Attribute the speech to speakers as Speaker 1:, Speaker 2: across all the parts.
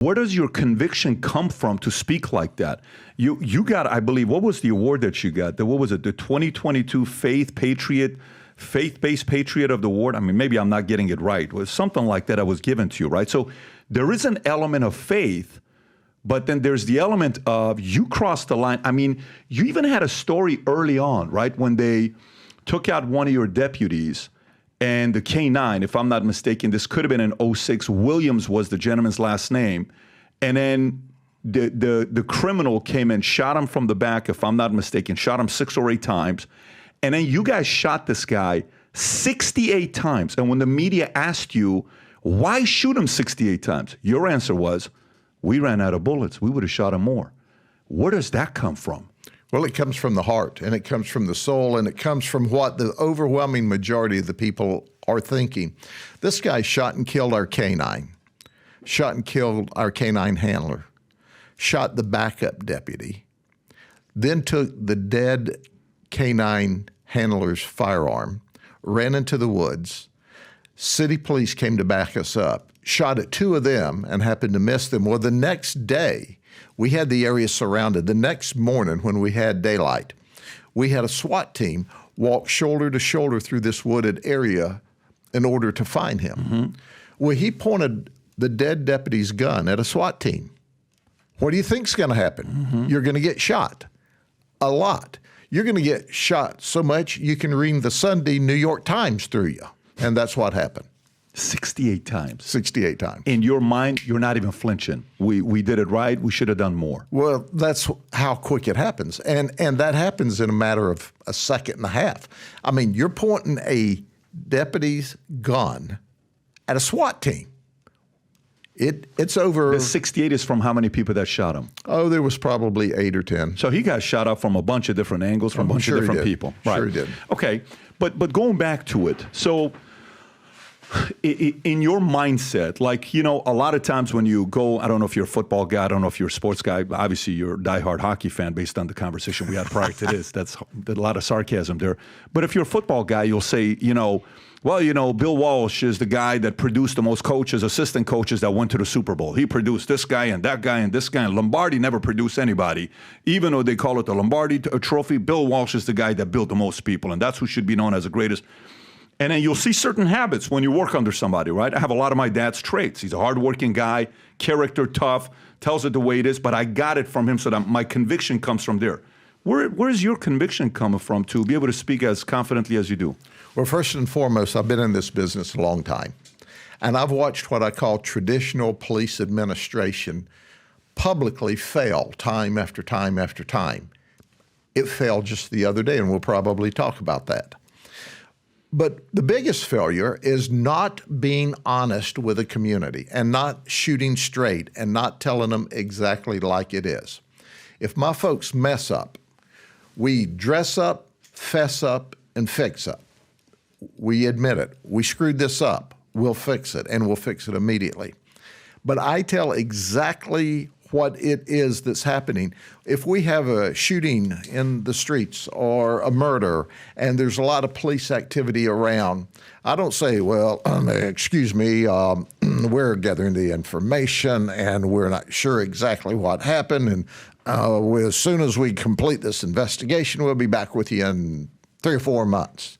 Speaker 1: Where does your conviction come from to speak like that? You got, I believe, what was the award that you got? What was it? The 2022 Faith-Based Patriot of the Award? I mean, maybe I'm not getting it right. It was something like that was given to you, right? So there is an element of faith, but then there's the element of you crossed the line. I mean, you even had a story early on, right? When they took out one of your deputies and the K9, if I'm not mistaken, this could have been in 06. Williams was the gentleman's last name. And then the criminal came and shot him from the back, if I'm not mistaken, shot him 6 or 8 times. And then you guys shot this guy 68 times. And when the media asked you, why shoot him 68 times? Your answer was, we ran out of bullets. We would have shot him more. Where does that come from?
Speaker 2: Well, it comes from the heart, and it comes from the soul, and it comes from what the overwhelming majority of the people are thinking. This guy shot and killed our K9, shot and killed our K9 handler, shot the backup deputy, then took the dead K9 handler's firearm, ran into the woods. City police came to back us up, shot at 2 of them and happened to miss them. Well, the next day, we had the area surrounded. The next morning when we had daylight, we had a SWAT team walk shoulder to shoulder through this wooded area in order to find him. Mm-hmm. Well, he pointed the dead deputy's gun at a SWAT team. What do you think's going to happen? Mm-hmm. You're going to get shot a lot. You're going to get shot so much you can read the Sunday New York Times through you. And that's what happened.
Speaker 1: 68 times.
Speaker 2: 68 times.
Speaker 1: In your mind, you're not even flinching. We did it right. We should have done more.
Speaker 2: Well, that's how quick it happens. And that happens in a matter of a second and a half. I mean, you're pointing a deputy's gun at a SWAT team. It's over.
Speaker 1: The 68 is from how many people that shot him?
Speaker 2: Oh, there was probably 8 or 10.
Speaker 1: So he got shot up from a bunch of different angles, from a bunch of different people.
Speaker 2: Right. Sure he did.
Speaker 1: Okay, but going back to it, so in your mindset, like, you know, a lot of times when you go, I don't know if you're a football guy, I don't know if you're a sports guy, obviously you're a diehard hockey fan based on the conversation we had prior to this. That's a lot of sarcasm there. But if you're a football guy, you'll say, you know, well, you know, Bill Walsh is the guy that produced the most coaches, assistant coaches that went to the Super Bowl. He produced this guy and that guy and this guy. And Lombardi never produced anybody. Even though they call it the Lombardi trophy, Bill Walsh is the guy that built the most people. And that's who should be known as the greatest. And then you'll see certain habits when you work under somebody, right? I have a lot of my dad's traits. He's a hardworking guy, character tough, tells it the way it is, but I got it from him so that my conviction comes from there. Where's your conviction coming from to be able to speak as confidently as you do?
Speaker 2: Well, first and foremost, I've been in this business a long time, and I've watched what I call traditional police administration publicly fail time after time after time. It failed just the other day, and we'll probably talk about that. But the biggest failure is not being honest with a community and not shooting straight and not telling them exactly like it is. If my folks mess up, we dress up, fess up, and fix up. We admit it. We screwed this up. We'll fix it, and we'll fix it immediately. But I tell exactly what it is that's happening. If we have a shooting in the streets or a murder and there's a lot of police activity around, I don't say, well, excuse me, we're gathering the information and we're not sure exactly what happened. And as soon as we complete this investigation, we'll be back with you in 3 or 4 months.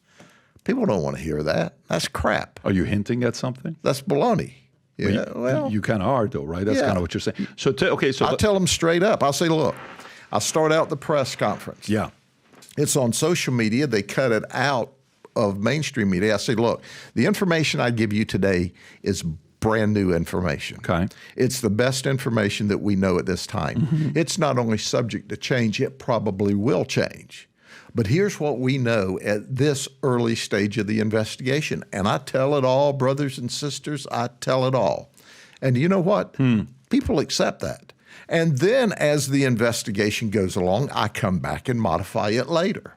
Speaker 2: People don't want to hear that. That's crap.
Speaker 1: Are you hinting at something?
Speaker 2: That's baloney. Yeah,
Speaker 1: well, you kind of are, though, right? That's kind of what you're saying. So,
Speaker 2: I tell them straight up. I'll say, look, I'll start out the press conference.
Speaker 1: Yeah.
Speaker 2: It's on social media. They cut it out of mainstream media. I say, look, the information I give you today is brand new information.
Speaker 1: Okay.
Speaker 2: It's the best information that we know at this time. Mm-hmm. It's not only subject to change, it probably will change. But here's what we know at this early stage of the investigation. And I tell it all, brothers and sisters, I tell it all. And you know what? People accept that. And then as the investigation goes along, I come back and modify it later.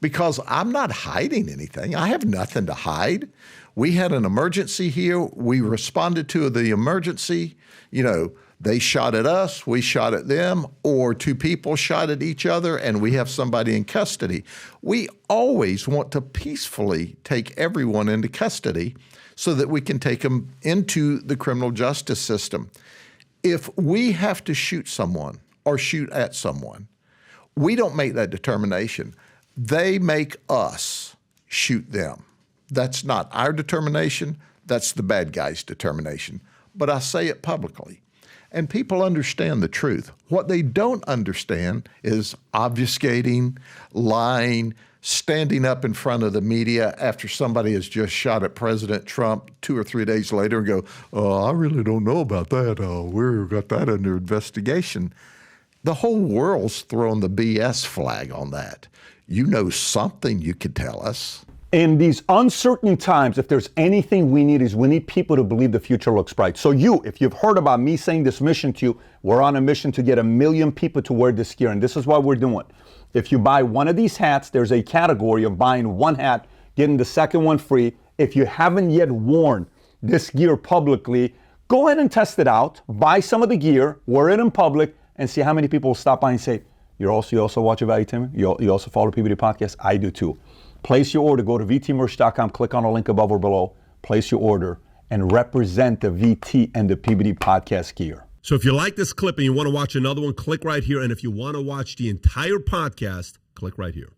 Speaker 2: Because I'm not hiding anything. I have nothing to hide. We had an emergency here. We responded to the emergency. You know, they shot at us, we shot at them, or 2 people shot at each other, and we have somebody in custody. We always want to peacefully take everyone into custody so that we can take them into the criminal justice system. If we have to shoot someone or shoot at someone, we don't make that determination. They make us shoot them. That's not our determination. That's the bad guy's determination. But I say it publicly. And people understand the truth. What they don't understand is obfuscating, lying, standing up in front of the media after somebody has just shot at President Trump 2 or 3 days later and go, oh, I really don't know about that. We've got that under investigation. The whole world's throwing the BS flag on that. You know something you could tell us.
Speaker 1: In these uncertain times, if there's anything we need, is we need people to believe the future looks bright. So if you've heard about me saying this mission to you, we're on a mission to get 1 million people to wear this gear, and this is what we're doing. If you buy one of these hats, there's a category of buying one hat, getting the second one free. If you haven't yet worn this gear publicly, go ahead and test it out. Buy some of the gear, wear it in public, and see how many people will stop by and say, you also watch Valuetainment? You also follow PBD Podcast? I do too. Place your order. Go to vtmerch.com, click on the link above or below, place your order, and represent the VT and the PBD Podcast gear.
Speaker 3: So if you like this clip and you want to watch another one, click right here. And if you want to watch the entire podcast, click right here.